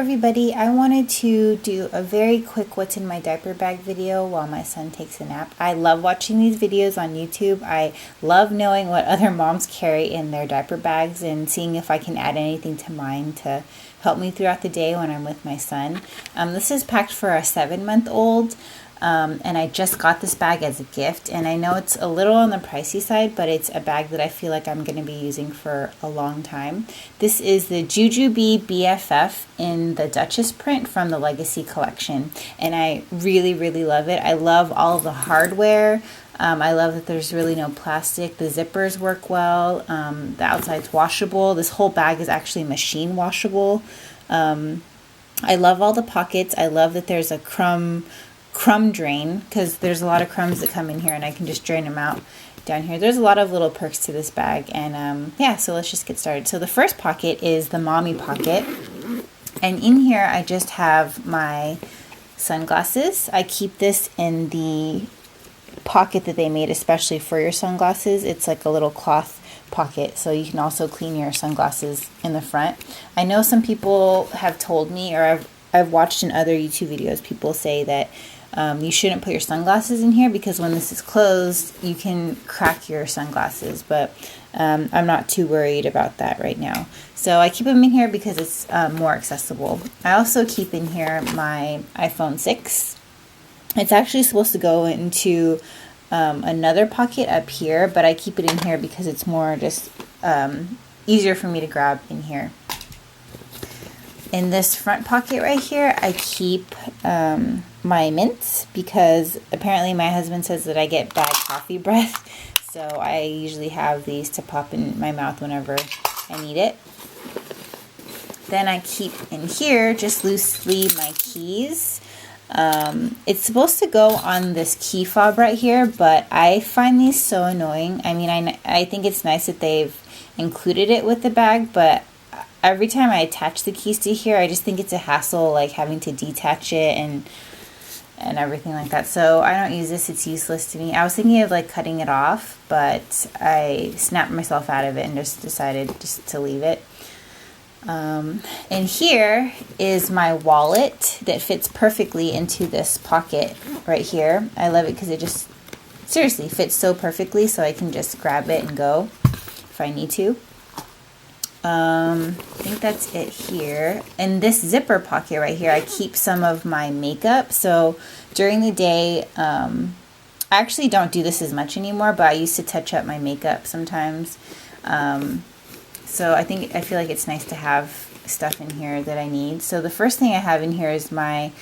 everybody, I wanted to do a very quick what's in my diaper bag video while my son takes a nap. I love watching these videos on YouTube. I love knowing what other moms carry in their diaper bags and seeing if I can add anything to mine to help me throughout the day when I'm with my son. This is packed for a 7-month-old. And I just got this bag as a gift, and I know it's a little on the pricey side, but it's a bag that I feel like I'm going to be using for a long time. This is the Jujube BFF in the Duchess print from the Legacy collection, and I really, really love it. I love all of the hardware. I love that there's really no plastic. The zippers work well. The outside's washable. This whole bag is actually machine washable. I love all the pockets. I love that there's a crumb drain, because there's a lot of crumbs that come in here and I can just drain them out down here. There's a lot of little perks to this bag, and yeah, so let's just get started. So the first pocket is the mommy pocket, and in here I just have my sunglasses. I keep this in the pocket that they made especially for your sunglasses. It's like a little cloth pocket, so you can also clean your sunglasses in the front. I know some people have told me, or I've watched in other YouTube videos, people say that you shouldn't put your sunglasses in here because when this is closed, you can crack your sunglasses, but I'm not too worried about that right now. So I keep them in here because it's more accessible. I also keep in here my iPhone 6. It's actually supposed to go into another pocket up here, but I keep it in here because it's more just easier for me to grab in here. In this front pocket right here, I keep my mints, because apparently my husband says that I get bad coffee breath. So I usually have these to pop in my mouth whenever I need it. Then I keep in here just loosely my keys. It's supposed to go on this key fob right here, but I find these so annoying. I mean, I think it's nice that they've included it with the bag, but every time I attach the keys to here, I just think it's a hassle, like having to detach it and everything like that. So I don't use this. It's useless to me. I was thinking of like cutting it off, but I snapped myself out of it and just decided just to leave it. And here is my wallet that fits perfectly into this pocket right here. I love it because it just seriously fits so perfectly, so I can just grab it and go if I need to. I think that's it here. In this zipper pocket right here, I keep some of my makeup. So during the day, I actually don't do this as much anymore, but I used to touch up my makeup sometimes. So I feel like it's nice to have stuff in here that I need. So the first thing I have in here is my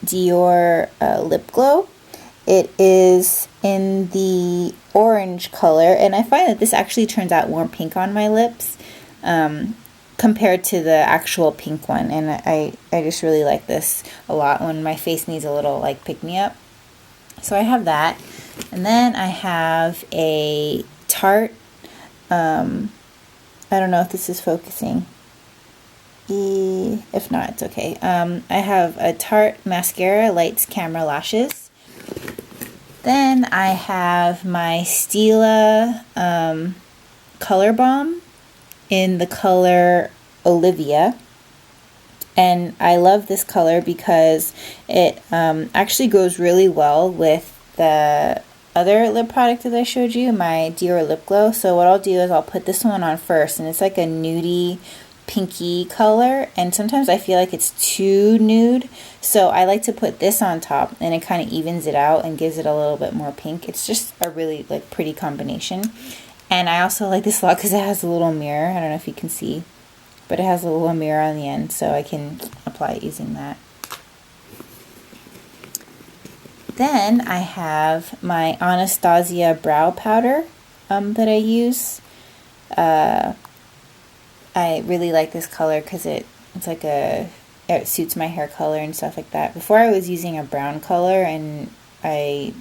Dior lip glow. It is in the orange color, and I find that this actually turns out more pink on my lips compared to the actual pink one, and I just really like this a lot when my face needs a little like pick-me-up. So I have that, and then I have a Tarte, I don't know if this is focusing. If not, it's okay. I have a Tarte mascara, Lights Camera Lashes. Then I have my Stila Color Balm in the color Olivia. And I love this color because it actually goes really well with the other lip product that I showed you, my Dior Lip Glow. So what I'll do is I'll put this one on first, and it's like a nudie pinky color, and sometimes I feel like it's too nude, so I like to put this on top, and it kind of evens it out and gives it a little bit more pink. It's just a really like pretty combination. And I also like this a lot because it has a little mirror. I don't know if you can see, but it has a little mirror on the end, so I can apply it using that. Then I have my Anastasia brow powder that I use. I really like this color because it's like it suits my hair color and stuff like that. Before I was using a brown color and I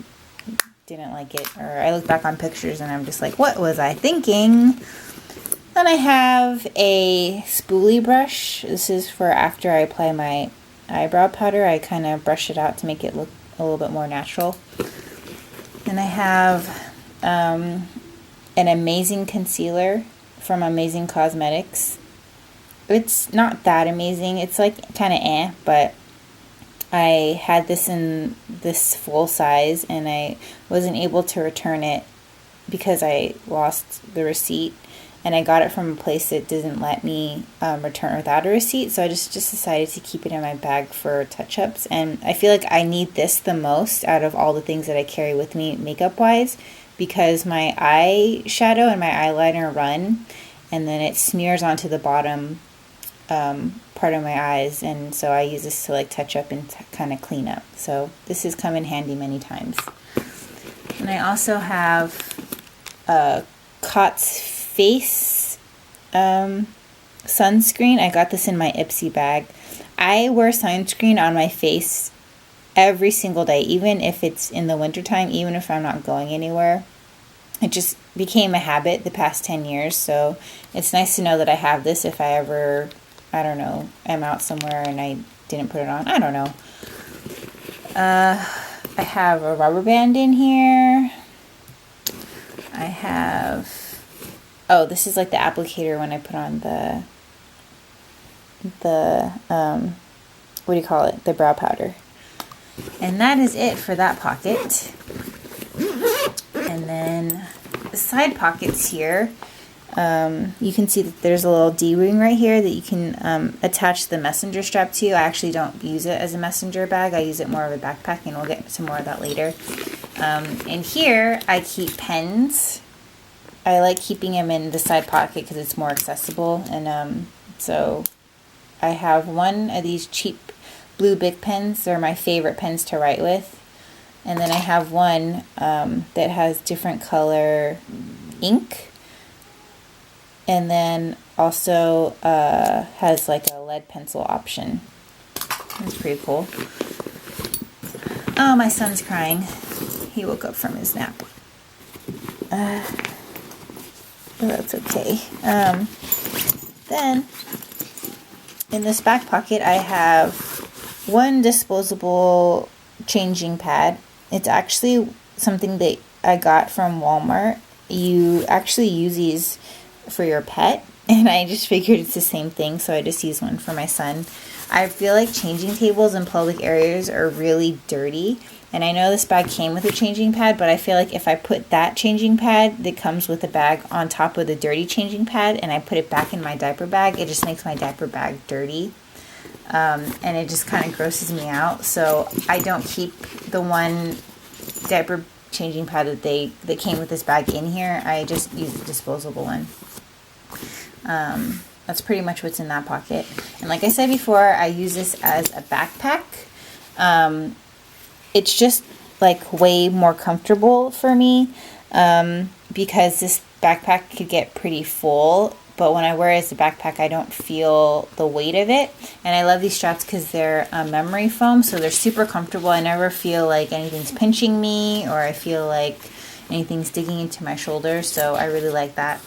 didn't like it, or I look back on pictures and I'm just like, what was I thinking? Then I have a spoolie brush. This is for after I apply my eyebrow powder. I kind of brush it out to make it look a little bit more natural. And I have an amazing concealer from Amazing Cosmetics. it's not that amazing. It's like kind of but I had this in this full size and I wasn't able to return it because I lost the receipt, and I got it from a place that didn't let me return without a receipt, so I just decided to keep it in my bag for touch-ups. And I feel like I need this the most out of all the things that I carry with me makeup wise, because my eyeshadow and my eyeliner run and then it smears onto the bottom part of my eyes, and so I use this to like touch up and kind of clean up. So this has come in handy many times. And I also have Cot's Face sunscreen. I got this in my Ipsy bag. I wear sunscreen on my face every single day, even if it's in the wintertime, even if I'm not going anywhere. It just became a habit the past 10 years, so it's nice to know that I have this if I ever, I don't know, am out somewhere and I didn't put it on. I don't know. I have a rubber band in here. I have, oh, this is like the applicator when I put on the what do you call it? The brow powder. And that is it for that pocket. And then the side pockets here, you can see that there's a little D-ring right here that you can attach the messenger strap to. I actually don't use it as a messenger bag. I use it more of a backpack, and we'll get to more of that later. And here I keep pens. I like keeping them in the side pocket because it's more accessible. And so I have one of these cheap blue Bic pens. They're my favorite pens to write with. And then I have one that has different color ink. And then also has like a lead pencil option. That's pretty cool. Oh, my son's crying. He woke up from his nap. But that's okay. Then, in this back pocket, I have one disposable changing pad. It's actually something that I got from Walmart. You actually use these for your pet, and I just figured it's the same thing, so I just use one for my son. I feel like changing tables in public areas are really dirty, and I know this bag came with a changing pad, but I feel like if I put that changing pad that comes with the bag on top of the dirty changing pad and I put it back in my diaper bag, it just makes my diaper bag dirty. And it just kind of grosses me out, so I don't keep the one diaper changing pad that came with this bag in here. I just use the disposable one. That's pretty much what's in that pocket. And like I said before, I use this as a backpack. It's just like way more comfortable for me because this backpack could get pretty full. But when I wear it as a backpack, I don't feel the weight of it. And I love these straps because they're memory foam, so they're super comfortable. I never feel like anything's pinching me or I feel like anything's digging into my shoulder, so I really like that.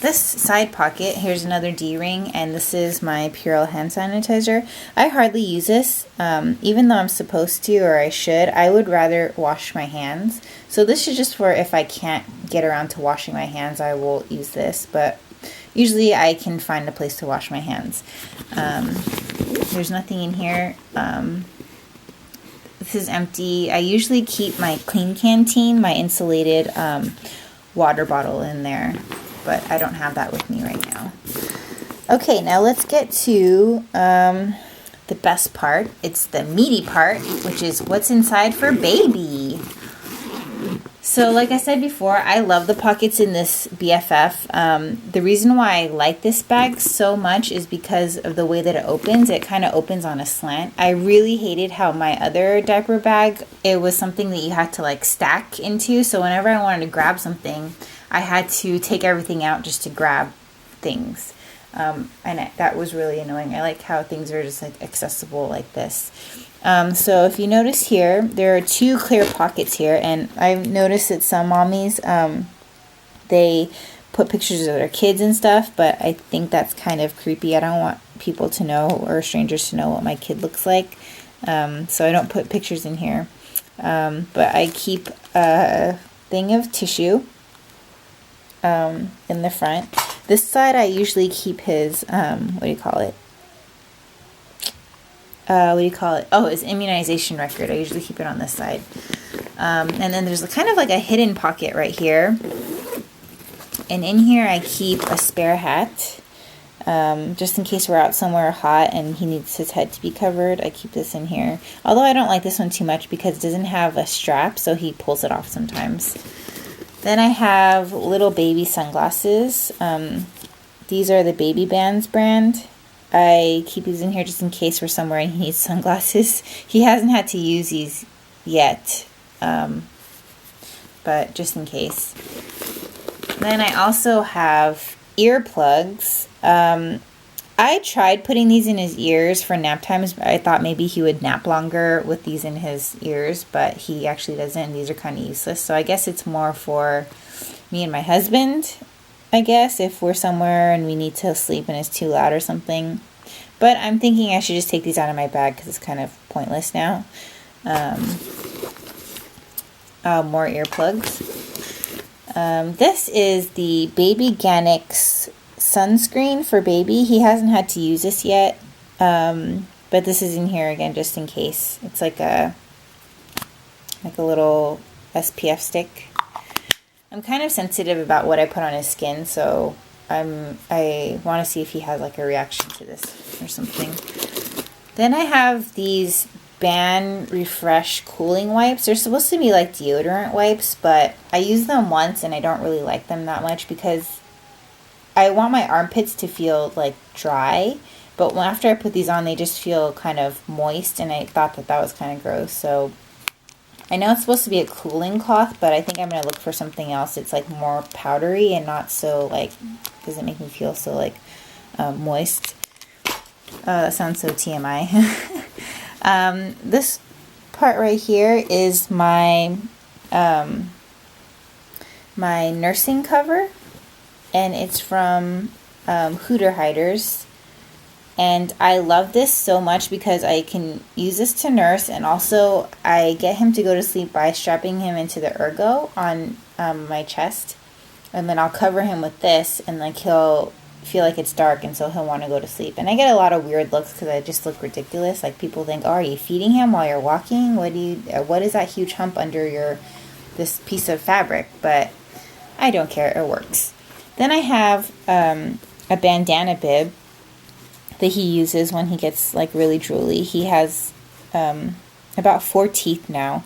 This side pocket, here's another D-ring, and this is my Purell hand sanitizer. I hardly use this, even though I'm supposed to, or I should. I would rather wash my hands. So this is just for if I can't get around to washing my hands, I will use this, but usually I can find a place to wash my hands. There's nothing in here. This is empty. I usually keep my Clean Canteen, my insulated water bottle in there, but I don't have that with me right now. Okay, now let's get to the best part. It's the meaty part, which is what's inside for baby. So like I said before, I love the pockets in this BFF. The reason why I like this bag so much is because of the way that it opens. It kind of opens on a slant. I really hated how my other diaper bag, it was something that you had to like stack into. So whenever I wanted to grab something, I had to take everything out just to grab things. And that was really annoying. I like how things are just like accessible like this. So if you notice here, there are two clear pockets here, and I've noticed that some mommies, they put pictures of their kids and stuff, but I think that's kind of creepy. I don't want people to know or strangers to know what my kid looks like, so I don't put pictures in here. But I keep a thing of tissue in the front. This side I usually keep his, what do you call it? Oh, his immunization record. I usually keep it on this side. And then there's kind of like a hidden pocket right here. And in here I keep a spare hat. Just in case we're out somewhere hot and he needs his head to be covered, I keep this in here. Although I don't like this one too much because it doesn't have a strap, so he pulls it off sometimes. Then I have little baby sunglasses. These are the Baby Bands brand. I keep these in here just in case we're somewhere and he needs sunglasses. He hasn't had to use these yet, but just in case. Then I also have earplugs. I tried putting these in his ears for nap times. I thought maybe he would nap longer with these in his ears, but he actually doesn't, and these are kind of useless. So I guess it's more for me and my husband, I guess, if we're somewhere and we need to sleep and it's too loud or something. But I'm thinking I should just take these out of my bag because it's kind of pointless now. More earplugs. This is the Baby Ganix sunscreen for baby. He hasn't had to use this yet, but this is in here again just in case. It's like a little SPF stick. I'm kind of sensitive about what I put on his skin, so I want to see if he has like a reaction to this or something. Then I have these Ban Refresh cooling wipes. They're supposed to be like deodorant wipes, but I use them once and I don't really like them that much because I want my armpits to feel like dry, but after I put these on they just feel kind of moist, and I thought that was kind of gross. So I know it's supposed to be a cooling cloth, but I think I'm going to look for something else. It's like more powdery and not so like, doesn't make me feel so like moist. That sounds so TMI. This part right here is my my nursing cover, and it's from Hooter Hiders. And I love this so much because I can use this to nurse, and also I get him to go to sleep by strapping him into the ergo on my chest, and then I'll cover him with this, and like he'll feel like it's dark, and so he'll want to go to sleep. And I get a lot of weird looks because I just look ridiculous. Like people think, "Oh, are you feeding him while you're walking? What is that huge hump under this piece of fabric?" But I don't care. It works. Then I have a bandana bib that he uses when he gets like really drooly. He has about 4 teeth now,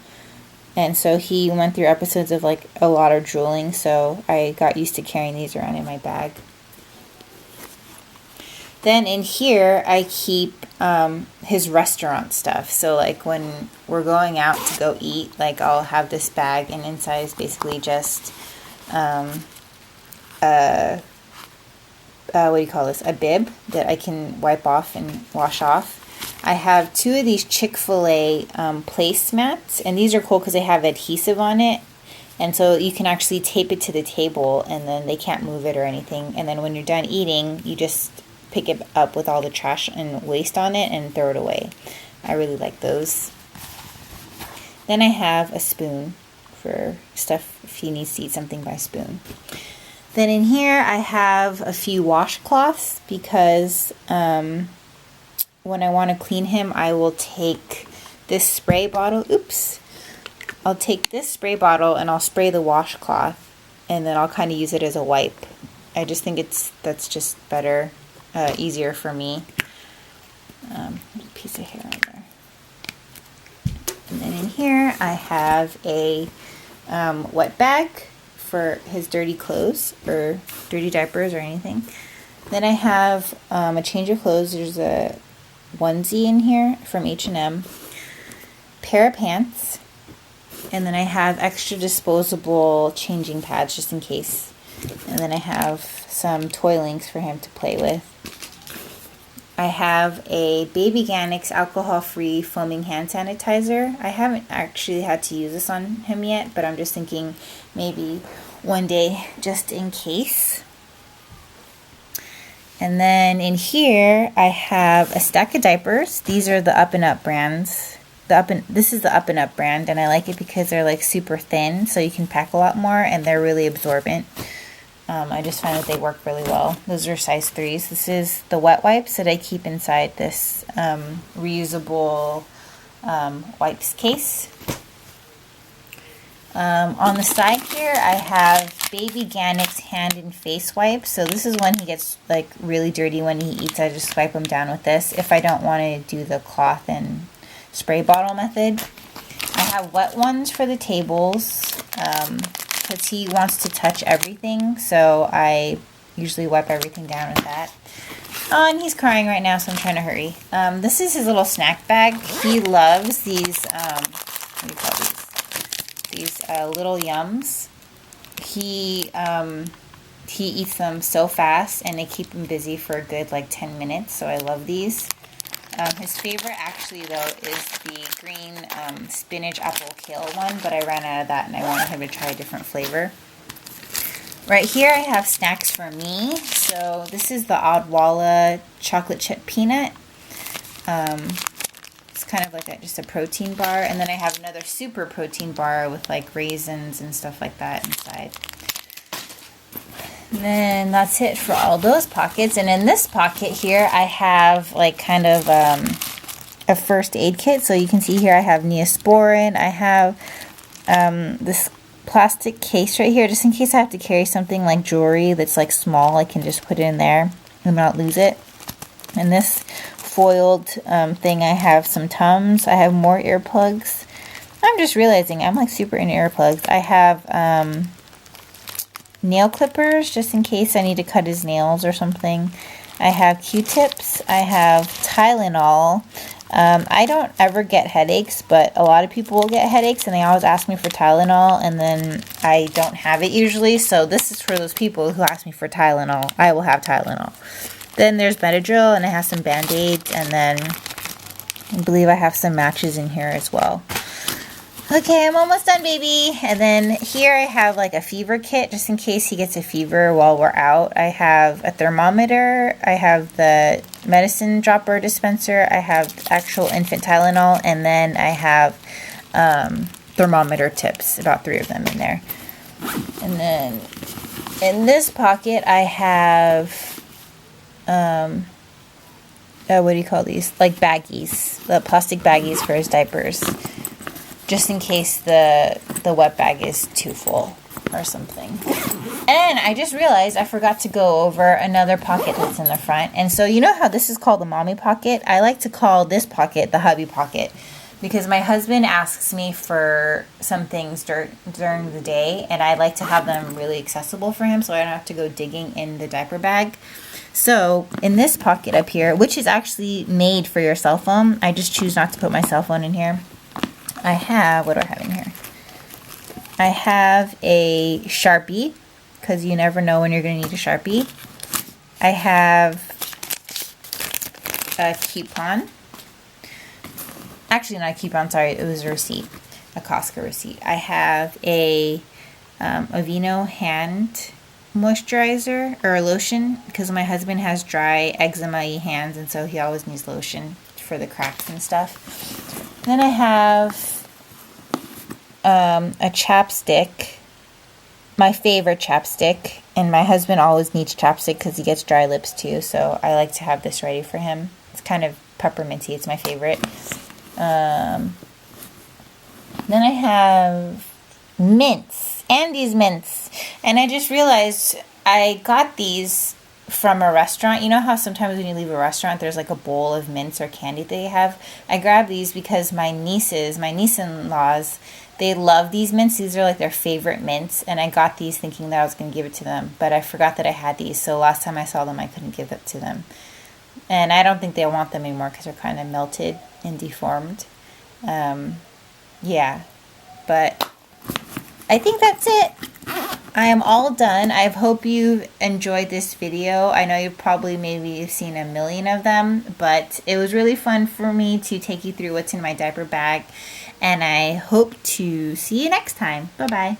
and so he went through episodes of like a lot of drooling, so I got used to carrying these around in my bag. Then in here I keep his restaurant stuff. So like when we're going out to go eat, like I'll have this bag, and inside is basically just what do you call this? A bib that I can wipe off and wash off. I have 2 of these Chick-fil-A placemats, and these are cool because they have adhesive on it, and so you can actually tape it to the table, and then they can't move it or anything. And then when you're done eating, you just pick it up with all the trash and waste on it and throw it away. I really like those. Then I have a spoon for stuff if he needs to eat something by spoon. Then in here I have a few washcloths because when I want to clean him, I will take this spray bottle. I'll take this spray bottle and I'll spray the washcloth, and then I'll kind of use it as a wipe. I just think that's just better, easier for me. There's a piece of hair on there. And then in here I have a wet bag for his dirty clothes or dirty diapers or anything. Then I have a change of clothes. There's a onesie in here from H&M, pair of pants, and then I have extra disposable changing pads just in case. And then I have some toy links for him to play with. I have a Baby Ganix alcohol-free foaming hand sanitizer. I haven't actually had to use this on him yet, but I'm just thinking maybe one day just in case. And then in here I have a stack of diapers. These are the Up and Up brands. This is the Up and Up brand, and I like it because they're like super thin, so you can pack a lot more, and they're really absorbent. I just find that they work really well. Those are size 3s. This is the wet wipes that I keep inside this reusable wipes case. On the side here, I have Baby Gannick's hand and face wipes. So this is when he gets like really dirty when he eats. I just wipe him down with this if I don't want to do the cloth and spray bottle method. I have wet ones for the tables because he wants to touch everything. So I usually wipe everything down with that. Oh, and he's crying right now, so I'm trying to hurry. This is his little snack bag. He loves these, what do you call these little Yums. He eats them so fast, and they keep him busy for a good like 10 minutes, so I love these. His favorite actually though is the green spinach apple kale one, but I ran out of that and I wanted him to try a different flavor. Right here I have snacks for me. So this is the Odwalla chocolate chip peanut. It's kind of like just a protein bar, and then I have another super protein bar with like raisins and stuff like that inside. And then that's it for all those pockets. And in this pocket here I have like kind of a first aid kit. So you can see here I have Neosporin. I have this plastic case right here just in case I have to carry something like jewelry that's like small. I can just put it in there and not lose it. And this foiled thing, I have some Tums. I have more earplugs. I'm just realizing I'm like super into earplugs. I have nail clippers just in case I need to cut his nails or something. I have Q-tips. I have Tylenol. I don't ever get headaches, but a lot of people will get headaches and they always ask me for Tylenol, and then I don't have it usually. So this is for those people who ask me for Tylenol. I will have Tylenol. Then there's Benadryl, and I have some Band-Aids, and then I believe I have some matches in here as well. Okay, I'm almost done, baby. And then here I have like a fever kit just in case he gets a fever while we're out. I have a thermometer. I have the medicine dropper dispenser. I have actual infant Tylenol. And then I have thermometer tips, about 3 of them in there. And then in this pocket I have, what do you call these? Like baggies, the plastic baggies for his diapers. Just in case the wet bag is too full or something. And I just realized I forgot to go over another pocket that's in the front. And so you know how this is called the mommy pocket? I like to call this pocket the hubby pocket, because my husband asks me for some things during the day, and I like to have them really accessible for him so I don't have to go digging in the diaper bag. So in this pocket up here, which is actually made for your cell phone, I just choose not to put my cell phone in here. I have, what do I have in here? I have a Sharpie, because you never know when you're going to need a Sharpie. I have a coupon. Actually, not a coupon, sorry, it was a receipt, a Costco receipt. I have a Aveeno hand moisturizer, or a lotion, because my husband has dry eczema-y hands, and so he always needs lotion for the cracks and stuff. Then I have a chapstick, my favorite chapstick, and my husband always needs chapstick because he gets dry lips too, so I like to have this ready for him. It's kind of pepperminty, it's my favorite. Then I have mints, Andy's mints, and I just realized I got these from a restaurant. You know how sometimes when you leave a restaurant there's like a bowl of mints or candy they have? I grabbed these because my niece-in-laws, they love these mints. These are like their favorite mints, and I got these thinking that I was going to give it to them, but I forgot that I had these, so last time I saw them I couldn't give it to them. And I don't think they want them anymore because they're kind of melted and deformed. Yeah, but I think that's it. I am all done. I hope you enjoyed this video. I know you've probably maybe seen a million of them, but it was really fun for me to take you through what's in my diaper bag, and I hope to see you next time. Bye-bye.